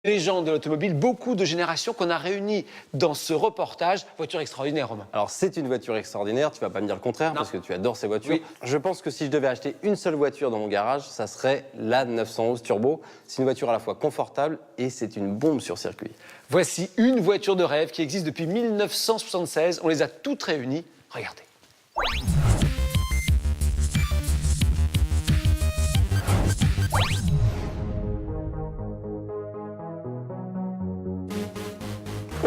Légende de l'automobile, beaucoup de générations qu'on a réunies dans ce reportage. Voiture extraordinaire, Romain. Alors c'est une voiture extraordinaire, tu vas pas me dire le contraire Non. parce que tu adores ces voitures. Oui. Je pense que si je devais acheter une seule voiture dans mon garage, ça serait la 911 Turbo. C'est une voiture à la fois confortable et c'est une bombe sur circuit. Voici une voiture de rêve qui existe depuis 1976. On les a toutes réunies. Regardez.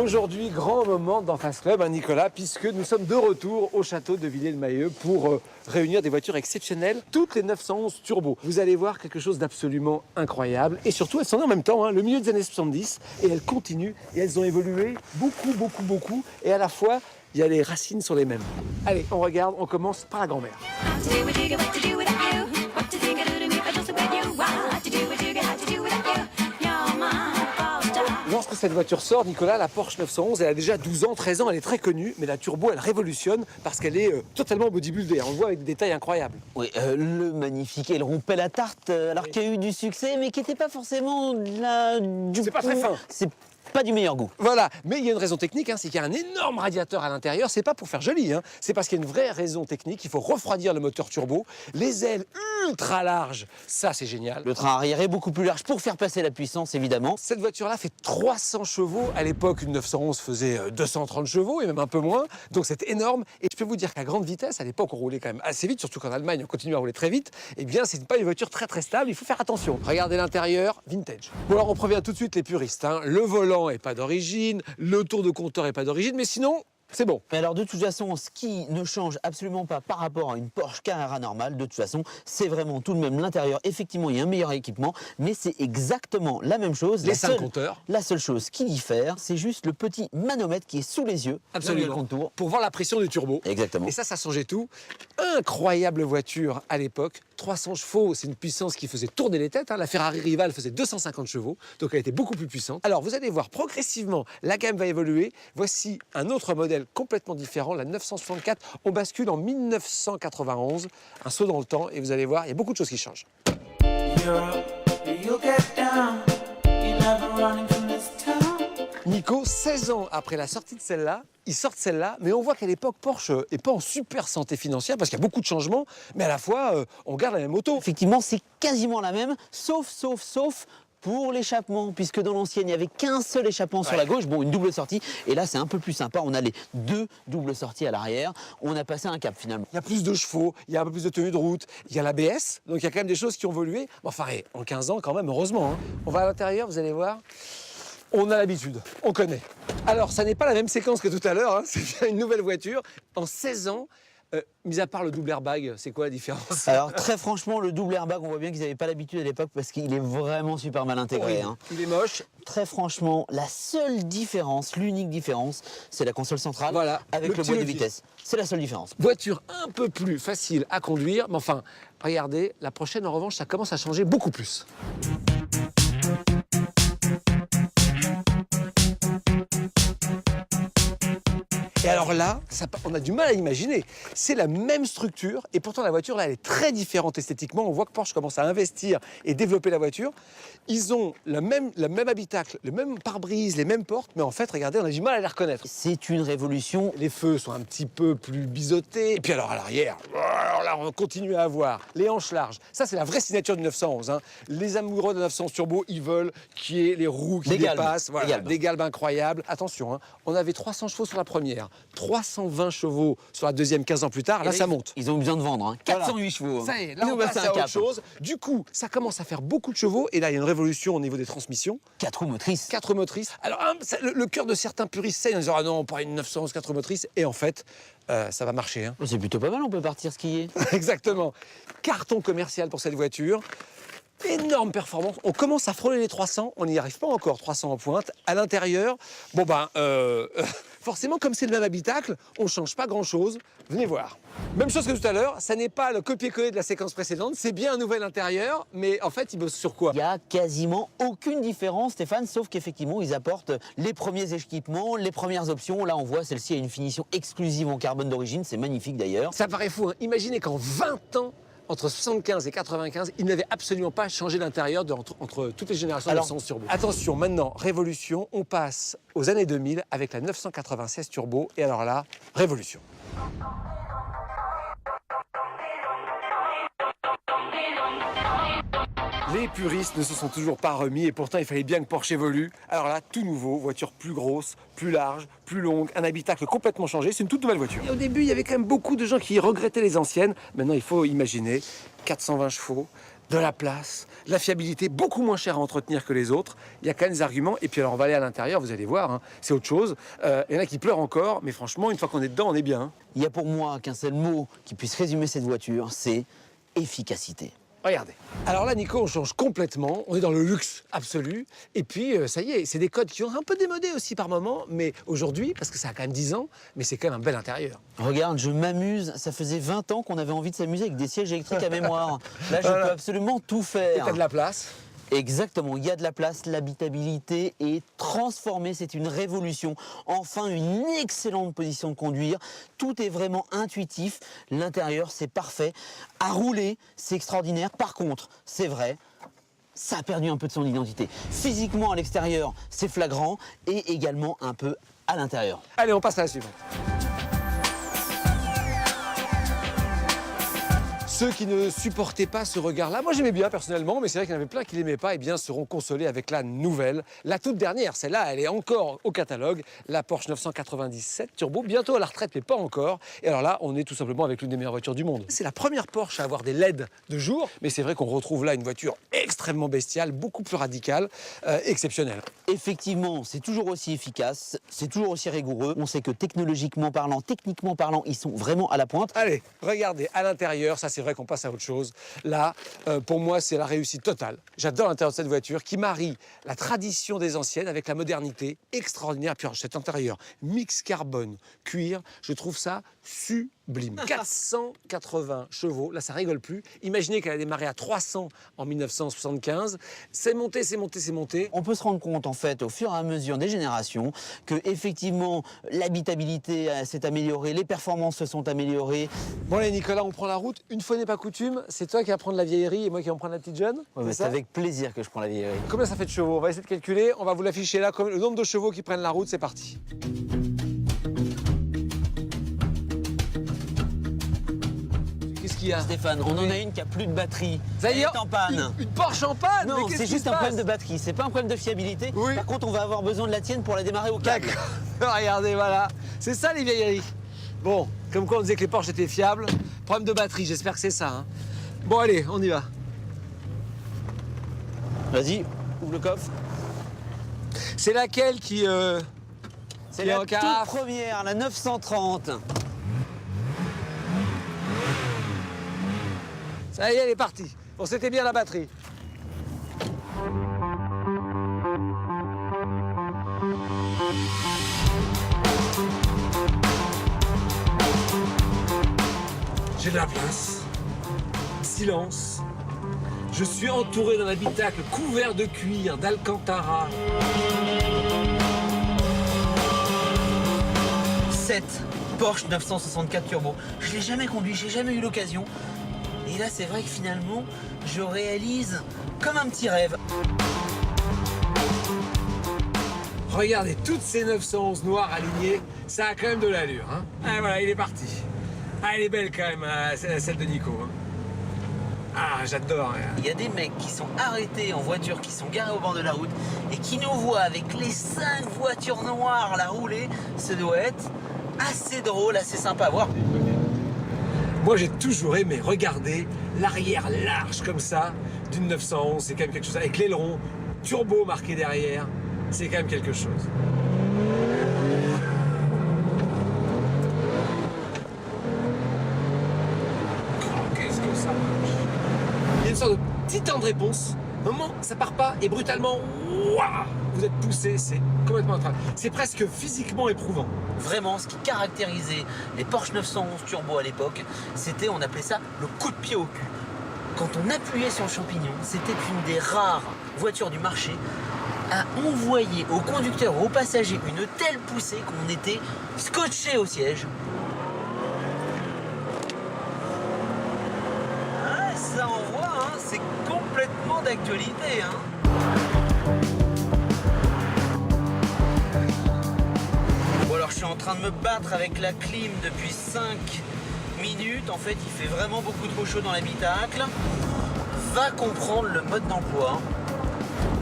Aujourd'hui, grand moment dans Fast Club, hein, Nicolas, puisque nous sommes de retour au château de Villers-le-Mahieu pour réunir des voitures exceptionnelles, toutes les 911 Turbo. Vous allez voir quelque chose d'absolument incroyable. Et surtout, elles sont nées en même temps, hein, le milieu des années 70, et elles continuent, et elles ont évolué beaucoup. Et à la fois, il y a les racines sont les mêmes. Allez, on regarde, on commence par la grand-mère. Lorsque cette voiture sort, Nicolas, la Porsche 911, elle a déjà 12 ans, 13 ans, elle est très connue, mais la turbo, elle révolutionne parce qu'elle est totalement bodybuildée. On le voit avec des détails incroyables. Oui, le magnifique aileron pelle à tarte, alors qu'il y a eu du succès, mais qui n'était pas forcément du C'est pas très fin. C'est pas du meilleur goût. Voilà, mais il y a une raison technique, hein, c'est qu'il y a un énorme radiateur à l'intérieur. C'est pas pour faire joli, hein, c'est parce qu'il y a une vraie raison technique. Il faut refroidir le moteur turbo. Les ailes ultra larges, ça c'est génial. Le train arrière est beaucoup plus large pour faire passer la puissance, évidemment. Cette voiture-là fait 300 chevaux. À l'époque, une 911 faisait 230 chevaux et même un peu moins. Donc c'est énorme. Et je peux vous dire qu'à grande vitesse, à l'époque, on roulait quand même assez vite, surtout qu'en Allemagne, on continue à rouler très vite. Eh bien, c'est pas une voiture très stable. Il faut faire attention. Regardez l'intérieur, vintage. Bon, alors on prévient tout de suite les puristes, hein. Le volant est pas d'origine, le tour de compteur est pas d'origine, mais sinon, c'est bon. Mais alors de toute façon, ce qui ne change absolument pas par rapport à une Porsche Carrera normale, de toute façon, c'est vraiment tout de même l'intérieur. Effectivement, il y a un meilleur équipement, mais c'est exactement la même chose. Les 5 compteurs. La seule chose qui diffère, c'est juste le petit manomètre qui est sous les yeux. Absolument. Dans le contour. Pour voir la pression du turbo. Exactement. Et ça changeait tout. Incroyable voiture à l'époque. 300 chevaux, c'est une puissance qui faisait tourner les têtes, hein. La Ferrari Rival faisait 250 chevaux, donc elle était beaucoup plus puissante. Alors vous allez voir, progressivement, la gamme va évoluer. Voici un autre modèle complètement différent, la 964. On bascule en 1991, un saut dans le temps, et vous allez voir, il y a beaucoup de choses qui changent. Nico, 16 ans après la sortie de celle-là, ils sortent celle-là, mais on voit qu'à l'époque, Porsche n'est pas en super santé financière parce qu'il y a beaucoup de changements, mais à la fois, on garde la même auto. Effectivement, c'est quasiment la même, sauf pour l'échappement, puisque dans l'ancienne, il n'y avait qu'un seul échappement sur la gauche, bon, une double sortie, et là, c'est un peu plus sympa, on a les deux doubles sorties à l'arrière, on a passé un cap finalement. Il y a plus de chevaux, il y a un peu plus de tenue de route, il y a l'ABS, donc il y a quand même des choses qui ont évolué. Bon, enfin, en 15 ans, quand même, heureusement, hein. On va à l'intérieur, vous allez voir. On a l'habitude, on connaît. Alors, ça n'est pas la même séquence que tout à l'heure, hein. C'est bien une nouvelle voiture. En 16 ans, mis à part le double airbag, c'est quoi la différence? Alors, très franchement, le double airbag, on voit bien qu'ils n'avaient pas l'habitude à l'époque parce qu'il est vraiment super mal intégré. Oui, hein. il est moche. Très franchement, la seule différence, l'unique différence, c'est la console centrale Voilà, avec le le petit bois de levier. vitesse. C'est la seule différence. Voiture un peu plus facile à conduire, mais enfin, regardez, la prochaine, en revanche, ça commence à changer beaucoup plus. Et alors là, on a du mal à imaginer. C'est la même structure et pourtant la voiture là, elle est très différente esthétiquement. On voit que Porsche commence à investir et développer la voiture. Ils ont le même habitacle, le même pare-brise, les mêmes portes, mais en fait, regardez, on a du mal à les reconnaître. C'est une révolution. Les feux sont un petit peu plus biseautés. Et puis alors à l'arrière, alors là, on continue à avoir les hanches larges. Ça, c'est la vraie signature du 911. Hein. Les amoureux de 911 Turbo, ils veulent qu'il y ait les roues qui Des galbes. dépassent. Voilà, Des des galbes incroyables. Attention, hein, on avait 300 chevaux sur la première, 320 chevaux sur la deuxième 15 ans plus tard. Là, ça monte. Ils ont eu besoin de vendre. Hein. 408 Voilà. chevaux. Ça y est, là, Ils on ont passe passé à un autre cap. chose. Du coup, ça commence à faire beaucoup de chevaux. Et là, il y a une révolution au niveau des transmissions. 4 roues motrices. 4 motrices. Alors, hein, le cœur de certains puristes saigne en disant « Ah non, pas une 911 4 motrices ». Et en fait, ça va marcher. Hein. C'est plutôt pas mal, on peut partir skier. Exactement. Carton commercial pour cette voiture. Énorme performance. On commence à frôler les 300. On n'y arrive pas encore, 300 en pointe. À l'intérieur, bon ben, forcément, comme c'est le même habitacle, on ne change pas grand-chose. Venez voir. Même chose que tout à l'heure, ça n'est pas le copier-coller de la séquence précédente. C'est bien un nouvel intérieur, mais en fait, il bosse sur quoi? Il n'y a quasiment aucune différence, Stéphane, sauf qu'effectivement, ils apportent les premiers équipements, les premières options. Là, on voit, celle-ci a une finition exclusive en carbone d'origine. C'est magnifique d'ailleurs. Ça paraît fou, hein. Imaginez qu'en 20 ans, entre 75 et 95, ils n'avaient absolument pas changé l'intérieur entre toutes les générations de Alors, 911 turbo. Attention, maintenant, révolution, on passe aux années 2000 avec la 996 turbo. Et alors là, révolution. Les puristes ne se sont toujours pas remis et pourtant il fallait bien que Porsche évolue. Alors là, tout nouveau, voiture plus grosse, plus large, plus longue, un habitacle complètement changé, c'est une toute nouvelle voiture. Et au début, il y avait quand même beaucoup de gens qui regrettaient les anciennes. Maintenant, il faut imaginer 420 chevaux, de la place, de la fiabilité, beaucoup moins cher à entretenir que les autres. Il y a quand même des arguments. Et puis alors, on va aller à l'intérieur, vous allez voir, hein, c'est autre chose. Il y en a qui pleurent encore, mais franchement, une fois qu'on est dedans, on est bien. Hein. Il y a pour moi qu'un seul mot qui puisse résumer cette voiture, c'est efficacité. Regardez. Alors là, Nico, on change complètement. On est dans le luxe absolu. Et puis, ça y est, c'est des codes qui ont un peu démodé aussi par moment. Mais aujourd'hui, parce que ça a quand même 10 ans, mais c'est quand même un bel intérieur. Regarde, je m'amuse. Ça faisait 20 ans qu'on avait envie de s'amuser avec des sièges électriques à mémoire. Là, je peux absolument tout Et faire. t'as de la place. Exactement, il y a de la place, l'habitabilité est transformée, c'est une révolution. Enfin, une excellente position de conduire, tout est vraiment intuitif, l'intérieur c'est parfait. À rouler, c'est extraordinaire. Par contre, c'est vrai, ça a perdu un peu de son identité. Physiquement à l'extérieur, c'est flagrant et également un peu à l'intérieur. Allez, on passe à la suivante. Ceux qui ne supportaient pas ce regard-là, moi j'aimais bien personnellement, mais c'est vrai qu'il y en avait plein qui l'aimaient pas, et bien seront consolés avec la nouvelle, la toute dernière. Celle-là, elle est encore au catalogue, la Porsche 997 Turbo, bientôt à la retraite, mais pas encore. Et alors là, on est tout simplement avec l'une des meilleures voitures du monde. C'est la première Porsche à avoir des LED de jour, mais c'est vrai qu'on retrouve là une voiture extrêmement bestiale, beaucoup plus radicale, exceptionnelle. Effectivement, c'est toujours aussi efficace, c'est toujours aussi rigoureux. On sait que technologiquement parlant, techniquement parlant, ils sont vraiment à la pointe. Allez, regardez, à l'intérieur, ça c'est vrai qu'on passe à autre chose. Là, pour moi, c'est la réussite totale. J'adore l'intérieur de cette voiture qui marie la tradition des anciennes avec la modernité extraordinaire. Puis alors, cet intérieur, mix carbone, cuir, je trouve ça sublime. 480 chevaux, là ça rigole plus. Imaginez qu'elle a démarré à 300 en 1975. C'est monté, c'est monté, c'est monté. On peut se rendre compte en fait au fur et à mesure des générations que effectivement l'habitabilité s'est améliorée, les performances se sont améliorées. Bon allez Nicolas, on prend la route. Une fois n'est pas coutume, c'est toi qui vas prendre la vieillerie et moi qui vais en prendre la petite jeune. C'est avec plaisir que je prends la vieillerie. Combien ça fait de chevaux? On va essayer de calculer. On va vous l'afficher là. Le nombre de chevaux qui prennent la route, c'est parti. Qu'est-ce qu'il y a? Stéphane, on en a une qui a plus de batterie. Ça y est, Elle est en panne. une Porsche en panne? Non, Mais qu'est-ce c'est qui juste se un problème passe de batterie, c'est pas un problème de fiabilité. Oui. Par contre, on va avoir besoin de la tienne pour la démarrer au câble. D'accord. Regardez, voilà. C'est ça les vieilleries. Bon, comme quoi on disait que les Porsche étaient fiables. Problème de batterie, j'espère que c'est ça. Hein. Bon allez, on y va. Vas-y, ouvre le coffre. C'est laquelle qui... C'est qui est la en toute carafe? première, la 930. Ça y est, elle est partie. Bon, c'était bien la batterie. J'ai de la place. Silence. Je suis entouré d'un habitacle couvert de cuir, d'alcantara. 7 Porsche 964 Turbo. Je l'ai jamais conduit, j'ai jamais eu l'occasion. Et là, c'est vrai que finalement, je réalise comme un petit rêve. Regardez, toutes ces 911 noirs alignés, ça a quand même de l'allure. Hein. Ah, voilà, il est parti. Ah, elle est belle quand même, celle de Nico. Hein. Ah, j'adore. Hein. Il y a des mecs qui sont arrêtés en voiture, qui sont garés au bord de la route et qui nous voient avec les 5 voitures noires là rouler. Ça doit être assez drôle, assez sympa à voir. Moi, j'ai toujours aimé regarder l'arrière large comme ça d'une 911. C'est quand même quelque chose. Avec l'aileron turbo marqué derrière, c'est quand même quelque chose. Oh, qu'est-ce que ça marche. Il y a une sorte de petit temps de réponse. Au moment, ça part pas et brutalement, ouah, vous êtes poussé, c'est complètement incroyable. C'est presque physiquement éprouvant. Vraiment, ce qui caractérisait les Porsche 911 Turbo à l'époque, c'était, on appelait ça le coup de pied au cul. Quand on appuyait sur le champignon, c'était une des rares voitures du marché à envoyer aux conducteurs, aux passagers, une telle poussée qu'on était scotché au siège. c'est complètement d'actualité, hein. Bon alors je suis en train de me battre avec la clim depuis 5 minutes. En fait il fait vraiment beaucoup trop chaud dans l'habitacle. Va comprendre le mode d'emploi.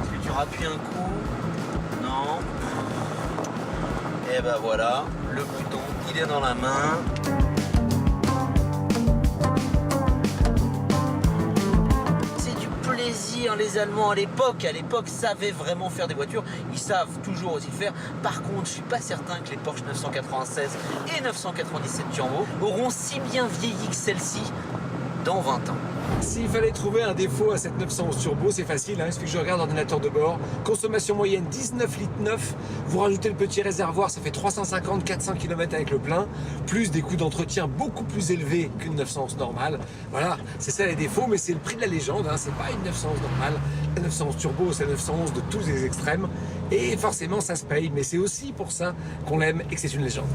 Est-ce que tu rappuies un coup? Non. Et ben voilà, le bouton il est dans la main. Les Allemands à l'époque savaient vraiment faire des voitures, ils savent toujours aussi faire. Par contre, je suis pas certain que les Porsche 996 et 997 Turbo auront si bien vieilli que celle-ci dans 20 ans. S'il fallait trouver un défaut à cette 911 Turbo, c'est facile, hein, il suffit que je regarde l'ordinateur de bord. Consommation moyenne 19 litres 9, vous rajoutez le petit réservoir, ça fait 350-400 km avec le plein, plus des coûts d'entretien beaucoup plus élevés qu'une 911 normale. Voilà, c'est ça les défauts, mais c'est le prix de la légende, hein, c'est pas une 911 normale. La 911 Turbo, c'est la 911 de tous les extrêmes, et forcément ça se paye, mais c'est aussi pour ça qu'on l'aime et que c'est une légende.